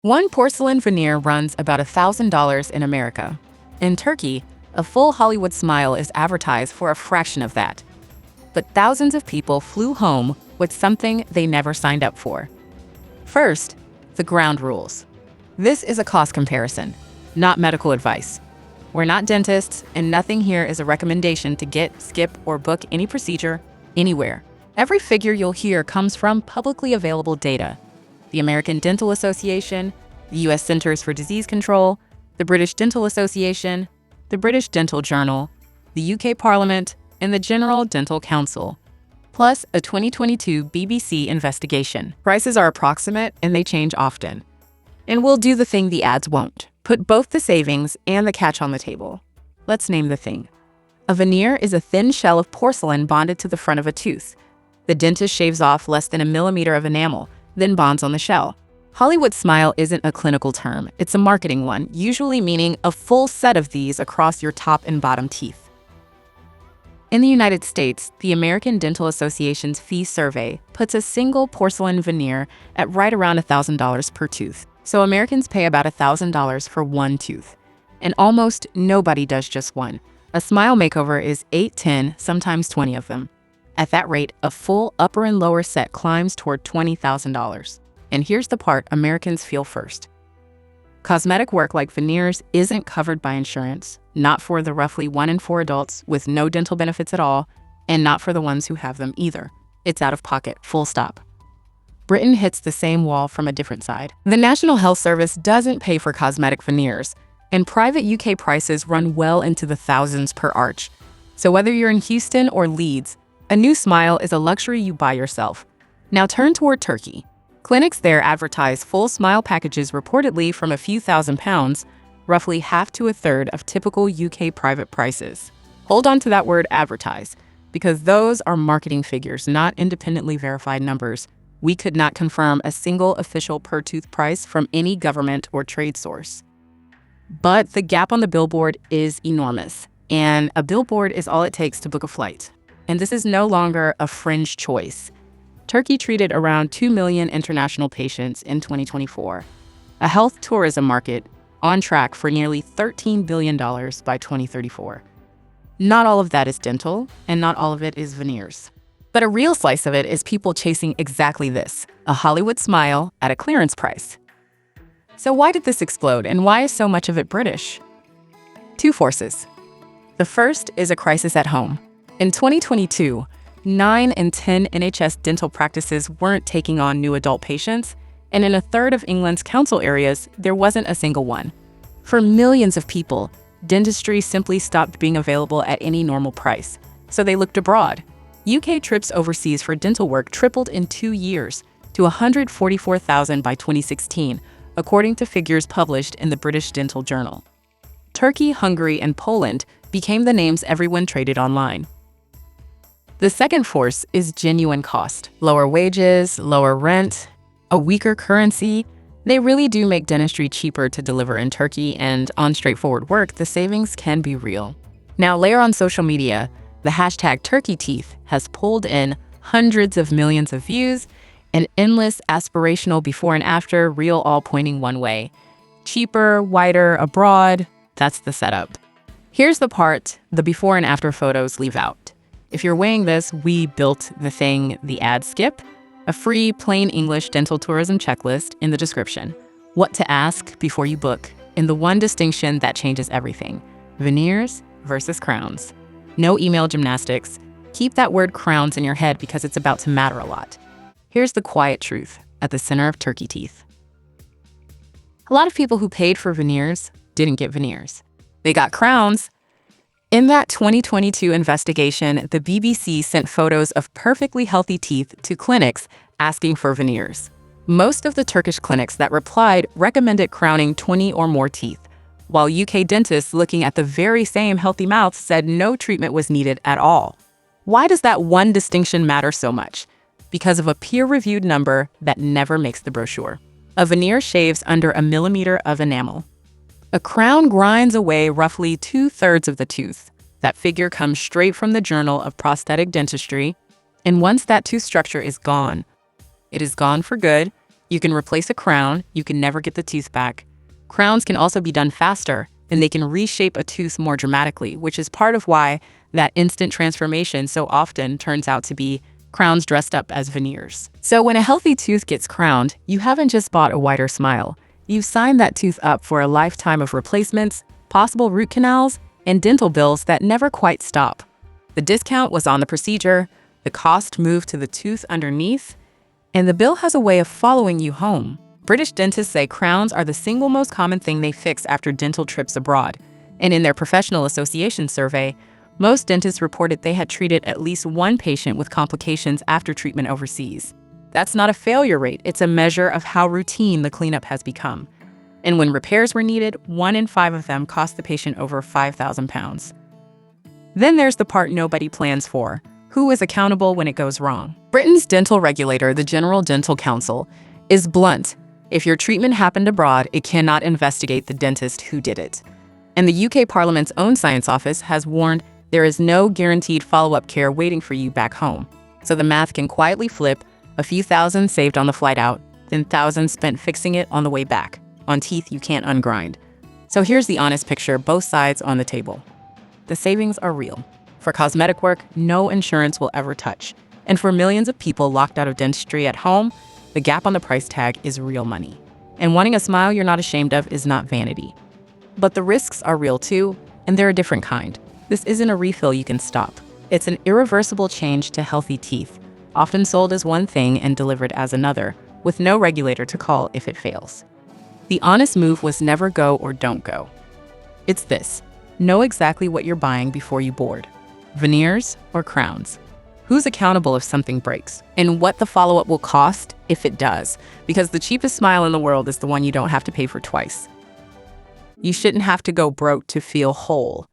One porcelain veneer runs about $1,000 in America. In Turkey, a full Hollywood smile is advertised for a fraction of that. But thousands of people flew home with something they never signed up for. First, the ground rules. This is a cost comparison, not medical advice. We're not dentists, and nothing here is a recommendation to get, skip, or book any procedure anywhere. Every figure you'll hear comes from publicly available data. The American Dental Association, the U.S. Centers for Disease Control, the British Dental Association, the British Dental Journal, the UK Parliament, and the General Dental Council, plus a 2022 BBC investigation. Prices are approximate and they change often. And we'll do the thing the ads won't. Put both the savings and the catch on the table. Let's name the thing. A veneer is a thin shell of porcelain bonded to the front of a tooth. The dentist shaves off less than a millimeter of enamel, then bonds on the shell. Hollywood smile isn't a clinical term, it's a marketing one, usually meaning a full set of these across your top and bottom teeth. In the United States, the American Dental Association's fee survey puts a single porcelain veneer at right around $1,000 per tooth. So Americans pay about $1,000 for one tooth. And almost nobody does just one. A smile makeover is 8, 10, sometimes 20 of them. At that rate, a full upper and lower set climbs toward $20,000. And here's the part Americans feel first. Cosmetic work like veneers isn't covered by insurance, not for the roughly 1 in 4 adults with no dental benefits at all, and not for the ones who have them either. It's out of pocket, full stop. Britain hits the same wall from a different side. The National Health Service doesn't pay for cosmetic veneers, and private UK prices run well into the thousands per arch. So whether you're in Houston or Leeds, a new smile is a luxury you buy yourself. Now turn toward Turkey. Clinics there advertise full smile packages reportedly from a few £1,000s, roughly half to a third of typical UK private prices. Hold on to that word advertise, because those are marketing figures, not independently verified numbers. We could not confirm a single official per tooth price from any government or trade source. But the gap on the billboard is enormous, and a billboard is all it takes to book a flight. And this is no longer a fringe choice. Turkey treated around 2 million international patients in 2024, a health tourism market on track for nearly $13 billion by 2034. Not all of that is dental, and not all of it is veneers. But a real slice of it is people chasing exactly this, a Hollywood smile at a clearance price. So why did this explode, and why is so much of it British? Two forces. The first is a crisis at home. In 2022, 9 in 10 NHS dental practices weren't taking on new adult patients, and in a third of England's council areas, there wasn't a single one. For millions of people, dentistry simply stopped being available at any normal price, so they looked abroad. UK trips overseas for dental work tripled in 2 years to 144,000 by 2016, according to figures published in the British Dental Journal. Turkey, Hungary, and Poland became the names everyone traded online. The second force is genuine cost. Lower wages, lower rent, a weaker currency. They really do make dentistry cheaper to deliver in Turkey, and on straightforward work, the savings can be real. Now layer on social media, the hashtag #TurkeyTeeth has pulled in hundreds of millions of views, an endless aspirational before and after reel all pointing one way. Cheaper, whiter, abroad, that's the setup. Here's the part the before and after photos leave out. If you're weighing this, we built the thing the ads skip, a free plain English dental tourism checklist in the description. What to ask before you book, and the one distinction that changes everything: veneers versus crowns. No email gymnastics. Keep that word crowns in your head because it's about to matter a lot. Here's the quiet truth at the center of Turkey teeth. A lot of people who paid for veneers didn't get veneers. They got crowns. In that 2022 investigation, the BBC sent photos of perfectly healthy teeth to clinics asking for veneers. Most of the Turkish clinics that replied recommended crowning 20 or more teeth, while UK dentists looking at the very same healthy mouths said no treatment was needed at all. Why does that one distinction matter so much? Because of a peer-reviewed number that never makes the brochure. A veneer shaves under a millimeter of enamel. A crown grinds away roughly 2/3 of the tooth. That figure comes straight from the Journal of Prosthetic Dentistry, and once that tooth structure is gone, it is gone for good, You can replace a crown, you can never get the tooth back. Crowns can also be done faster, and they can reshape a tooth more dramatically, which is part of why that instant transformation so often turns out to be crowns dressed up as veneers. So when a healthy tooth gets crowned, you haven't just bought a whiter smile. You've signed that tooth up for a lifetime of replacements, possible root canals, and dental bills that never quite stop. The discount was on the procedure, the cost moved to the tooth underneath, and the bill has a way of following you home. British dentists say crowns are the single most common thing they fix after dental trips abroad. And in their professional association survey, most dentists reported they had treated at least one patient with complications after treatment overseas. That's not a failure rate, it's a measure of how routine the cleanup has become. And when repairs were needed, 1 in 5 of them cost the patient over £5,000. Then there's the part nobody plans for. Who is accountable when it goes wrong? Britain's dental regulator, the General Dental Council, is blunt. If your treatment happened abroad, it cannot investigate the dentist who did it. And the UK Parliament's own science office has warned there is no guaranteed follow-up care waiting for you back home. So the math can quietly flip, a few thousand saved on the flight out, then thousands spent fixing it on the way back, on teeth you can't ungrind. So here's the honest picture, both sides on the table. The savings are real. For cosmetic work, no insurance will ever touch. And for millions of people locked out of dentistry at home, the gap on the price tag is real money. And wanting a smile you're not ashamed of is not vanity. But the risks are real too, and they're a different kind. This isn't a refill you can stop. It's an irreversible change to healthy teeth, often sold as one thing and delivered as another, with no regulator to call if it fails. The honest move was never go or don't go. It's this: know exactly what you're buying before you board. Veneers or crowns? Who's accountable if something breaks? And what the follow-up will cost if it does? Because the cheapest smile in the world is the one you don't have to pay for twice. You shouldn't have to go broke to feel whole.